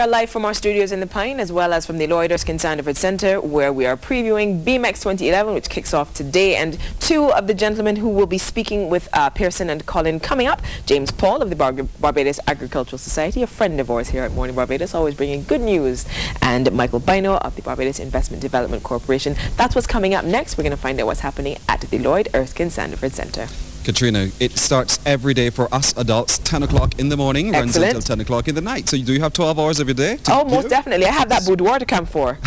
are live from our studios in the Pine, as well as from the Lloyd Erskine Sandiford Centre, where we are previewing BMX 2011, which kicks off today. And two of the gentlemen who will be speaking with Pearson and Colin coming up: James Paul of the Barbados Agricultural Society, a friend of ours here at Morning Barbados, always bringing good news, and Michael Bino of the Barbados Investment Development Corporation. That's what's coming up next. We're going to find out what's happening at the Lloyd Erskine Sandiford Centre. Katrina, it starts every day for us adults, 10 o'clock in the morning, runs until 10 o'clock in the night. So do you have 12 hours of your day? Oh, most definitely. I have that boudoir to come for.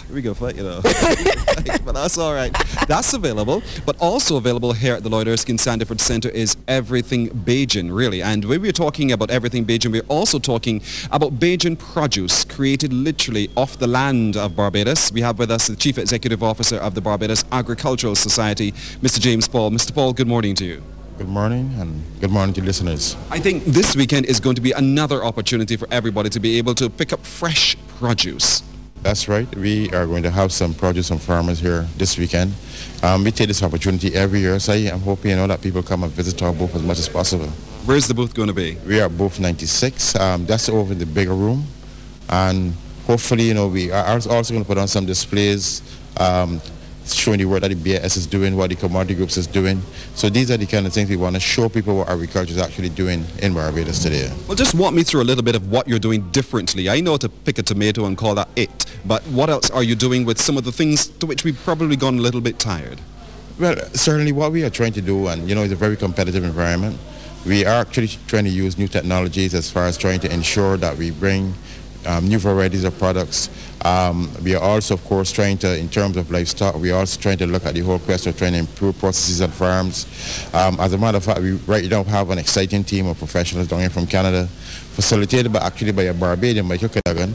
We go fight, you know. But that's all right. That's available. But also available here at the Lloyd Erskine Sandiford Centre is Everything Bajan, really. And when we're talking about Everything Bajan, we're also talking about Bajan produce created literally off the land of Barbados. We have with us the Chief Executive Officer of the Barbados Agricultural Society, Mr. James Paul. Mr. Paul, good morning to you. Good morning, and good morning to listeners. I think this weekend is going to be another opportunity for everybody to be able to pick up fresh produce. That's right. We are going to have some produce from farmers here this weekend. We take this opportunity every year, so I'm hoping that people come and visit our booth as much as possible. Where's the booth going to be? We are at booth 96. That's over in the bigger room, and hopefully, we are also going to put on some displays showing the work that the BAS is doing, what the commodity groups is doing. So these are the kind of things we want to show people what agriculture is actually doing in Barbados today. Well, just walk me through a little bit of what you're doing differently. I know to pick a tomato and call that it, but what else are you doing with some of the things to which we've probably gone a little bit tired? Well, certainly what we are trying to do, and it's a very competitive environment, we are actually trying to use new technologies as far as trying to ensure that we bring new varieties of products. We are also, of course, trying to, in terms of livestock, we are also trying to look at the whole question of trying to improve processes on farms. As a matter of fact, we right now have an exciting team of professionals down here from Canada, facilitated by a Barbadian, by Kukadagan,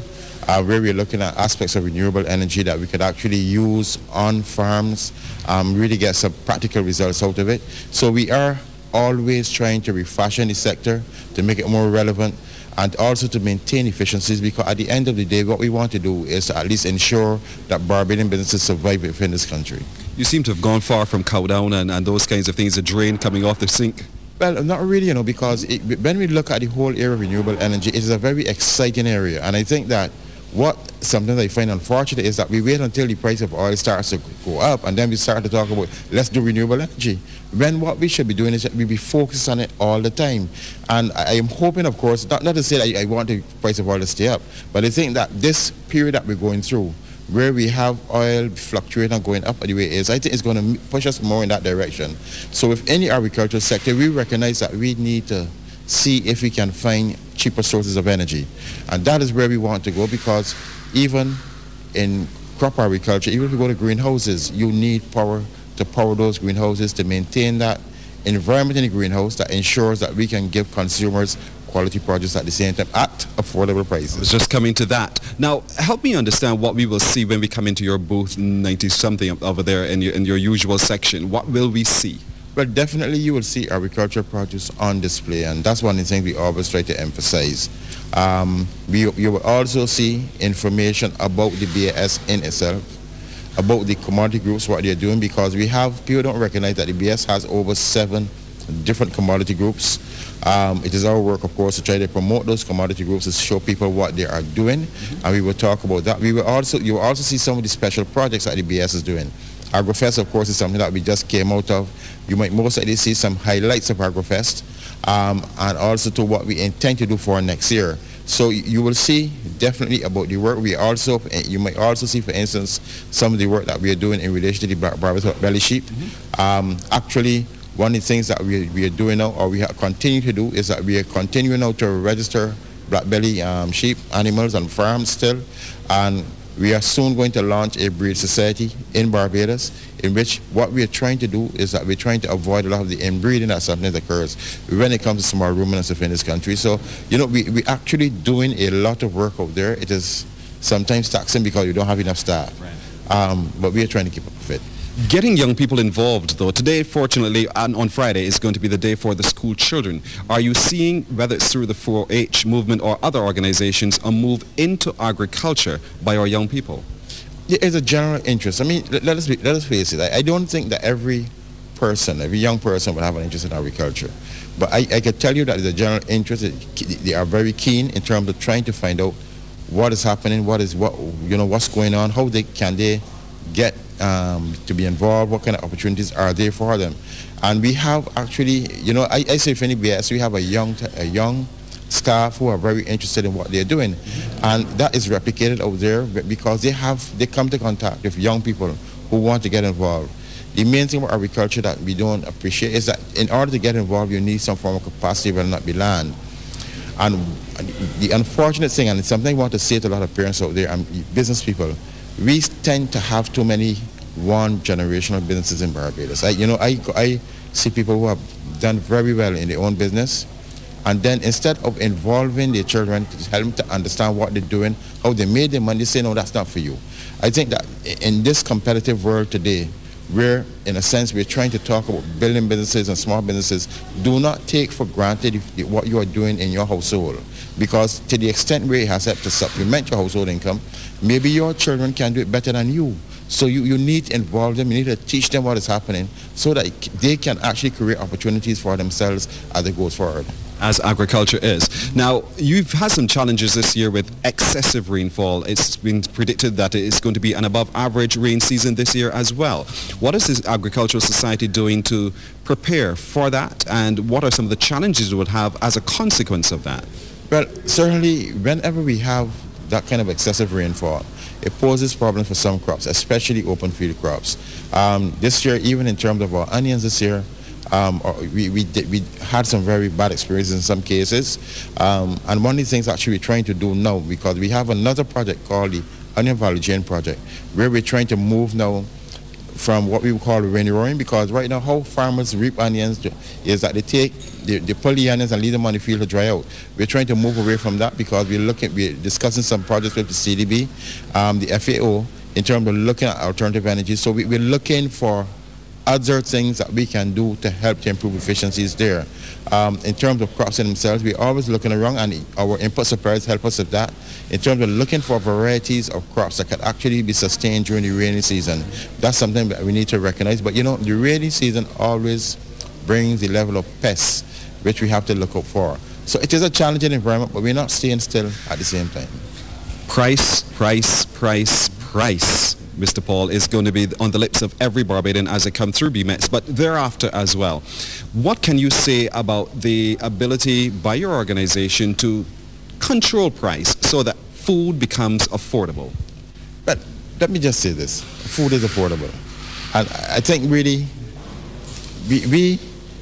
where we're looking at aspects of renewable energy that we could actually use on farms, really get some practical results out of it. So we are always trying to refashion the sector to make it more relevant, and also to maintain efficiencies, because at the end of the day, what we want to do is to at least ensure that Barbadian businesses survive within this country. You seem to have gone far from cow down and those kinds of things, the drain coming off the sink. Well, not really, because when we look at the whole area of renewable energy, it is a very exciting area. And I think that something I find unfortunate is that we wait until the price of oil starts to go up, and then we start to talk about, let's do renewable energy. When what we should be doing is that we be focused on it all the time. And I am hoping, of course, not to say that I want the price of oil to stay up, but I think that this period that we're going through, where we have oil fluctuating and going up the way it is, I think it's going to push us more in that direction. So with any agricultural sector, we recognize that we need to see if we can find cheaper sources of energy. And that is where we want to go, because even in crop agriculture, even if you go to greenhouses, you need power to power those greenhouses, to maintain that environment in the greenhouse that ensures that we can give consumers quality produce at the same time at affordable prices. I was just coming to that. Now, help me understand what we will see when we come into your booth 90-something over there in your usual section. What will we see? Well, definitely you will see agricultural produce on display, and that's one of the things we always try to emphasize. You will also see information about the BAS in itself, about the commodity groups, what they're doing, because people don't recognize that the BAS has over 7 different commodity groups. It is our work, of course, to try to promote those commodity groups, to show people what they are doing, and we will talk about that. You will also see some of the special projects that the BAS is doing. AgroFest, of course, is something that we just came out of. You might most likely see some highlights of AgroFest, and also to what we intend to do for next year. So you will see definitely about the work. You might also see, for instance, some of the work that we are doing in relation to the Barbados belly sheep. Actually, one of the things that we are doing now, or we continue to do, is that we are continuing now to register black belly sheep animals on farms still, and we are soon going to launch a breed society in Barbados, in which what we are trying to do is that we're trying to avoid a lot of the inbreeding that sometimes occurs when it comes to small ruminants within this country. So, we're actually doing a lot of work out there. It is sometimes taxing because you don't have enough staff, but we are trying to keep up with it. Getting young people involved, though, today, fortunately, and on Friday, is going to be the day for the school children. Are you seeing, whether it's through the 4-H movement or other organizations, a move into agriculture by our young people? It's a general interest. I mean, let us face it. I don't think that every young person will have an interest in agriculture. But I can tell you that there's a general interest. They are very keen in terms of trying to find out what is happening, what's going on, how they get to be involved, what kind of opportunities are there for them. And we have actually, I say for MorninBds, we have a young staff who are very interested in what they're doing, and that is replicated out there because they come to contact with young people who want to get involved. The main thing about agriculture that we don't appreciate is that in order to get involved, you need some form of capacity, will not be land. And the unfortunate thing, and it's something I want to say to a lot of parents out there and business people, we tend to have too many one-generational businesses in Barbados. I see people who have done very well in their own business, and then instead of involving their children to help them to understand what they're doing, how they made their money, they say, no, that's not for you. I think that in this competitive world today, where, in a sense, we're trying to talk about building businesses and small businesses, do not take for granted what you are doing in your household. Because to the extent where it has helped to supplement your household income, maybe your children can do it better than you. So you need to involve them, you need to teach them what is happening so that they can actually create opportunities for themselves as it goes forward. As agriculture is. Now, you've had some challenges this year with excessive rainfall. It's been predicted that it's going to be an above average rain season this year as well. What is this agricultural society doing to prepare for that, and what are some of the challenges you would have as a consequence of that? Well, certainly whenever we have that kind of excessive rainfall, it poses problems for some crops, especially open field crops. This year, even in terms of our onions this year, we had some very bad experiences in some cases, and one of the things actually we're trying to do now, because we have another project called the Onion Value Chain Project, where we're trying to move now from what we would call rainy rowing, because right now how farmers reap onions is that they pull the onions and leave them on the field to dry out. We're trying to move away from that because we're discussing some projects with the CDB, the FAO, in terms of looking at alternative energy. So we're looking for other things that we can do to help to improve efficiencies there. In terms of crops in themselves, we're always looking around, and our input suppliers help us with that. In terms of looking for varieties of crops that can actually be sustained during the rainy season, that's something that we need to recognize. But the rainy season always brings the level of pests, which we have to look out for. So it is a challenging environment, but we're not staying still at the same time. Price, Mr. Paul, is going to be on the lips of every Barbadian as they come through BMEX, but thereafter as well. What can you say about the ability by your organization to control price so that food becomes affordable? But let me just say this. Food is affordable. And I think really, we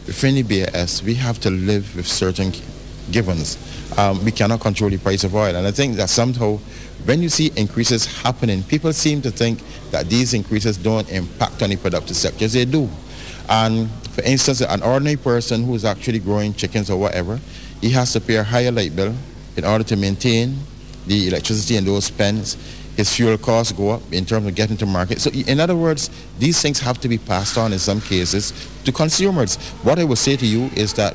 MorninBds, we have to live with certain givens. We cannot control the price of oil. And I think that somehow, when you see increases happening, people seem to think that these increases don't impact on the productive sectors. They do. And for instance, an ordinary person who is actually growing chickens or whatever, he has to pay a higher light bill in order to maintain the electricity and those spends. His fuel costs go up in terms of getting to market. So in other words, these things have to be passed on in some cases to consumers. What I would say to you is that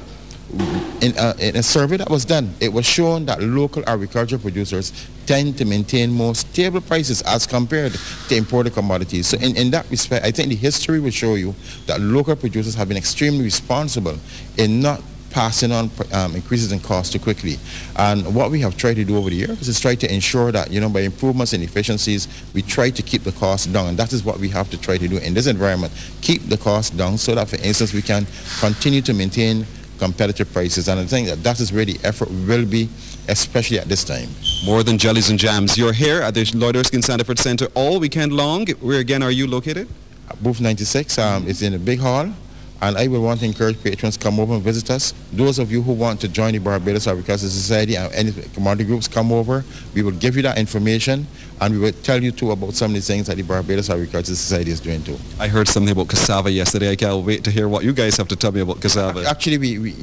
in a survey that was done, it was shown that local agriculture producers tend to maintain more stable prices as compared to imported commodities. So in that respect, I think the history will show you that local producers have been extremely responsible in not passing on increases in cost too quickly. And what we have tried to do over the years is try to ensure that, by improvements in efficiencies, we try to keep the costs down. And that is what we have to try to do in this environment, keep the costs down so that, for instance, we can continue to maintain competitive prices. And I think that is where the effort will be, especially at this time. More than jellies and jams. You're here at the Lloyd Erskine Sandiford Center all weekend long. Where again are you located? Booth 96. It's in a big hall. And I will want to encourage patrons to come over and visit us. Those of you who want to join the Barbados Agricultural Society and any commodity groups, come over. We will give you that information, and we will tell you too about some of the things that the Barbados Agricultural Society is doing too. I heard something about cassava yesterday. I can't wait to hear what you guys have to tell me about cassava. Actually,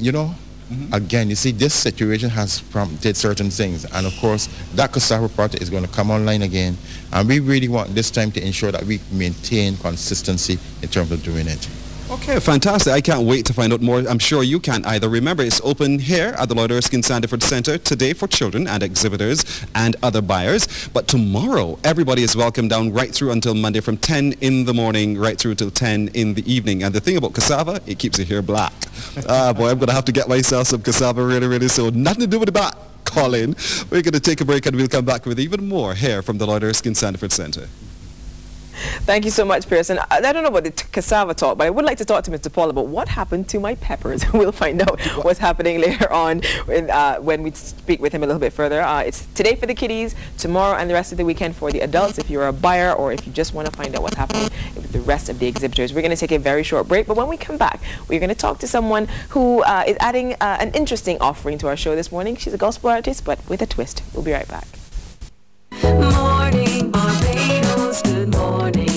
again, you see, this situation has prompted certain things, and of course, that cassava project is going to come online again, and we really want this time to ensure that we maintain consistency in terms of doing it. Okay, fantastic. I can't wait to find out more. I'm sure you can't either. Remember, it's open here at the Lloyd Erskine Sandiford Center today for children and exhibitors and other buyers. But tomorrow, everybody is welcome down right through until Monday from 10 in the morning right through till 10 in the evening. And the thing about cassava, it keeps your hair black. Boy, I'm going to have to get myself some cassava really, really soon. Nothing to do with the bat. Colin. We're going to take a break and we'll come back with even more here from the Lloyd Erskine Sandiford Center. Thank you so much, Pearson. I don't know about the cassava talk, but I would like to talk to Mr. Paul about what happened to my peppers. We'll find out what's happening later on when we speak with him a little bit further. It's today for the kiddies, tomorrow and the rest of the weekend for the adults if you're a buyer or if you just want to find out what's happening with the rest of the exhibitors. We're going to take a very short break, but when we come back, we're going to talk to someone who is adding an interesting offering to our show this morning. She's a gospel artist, but with a twist. We'll be right back. Morning, Barbados, good morning.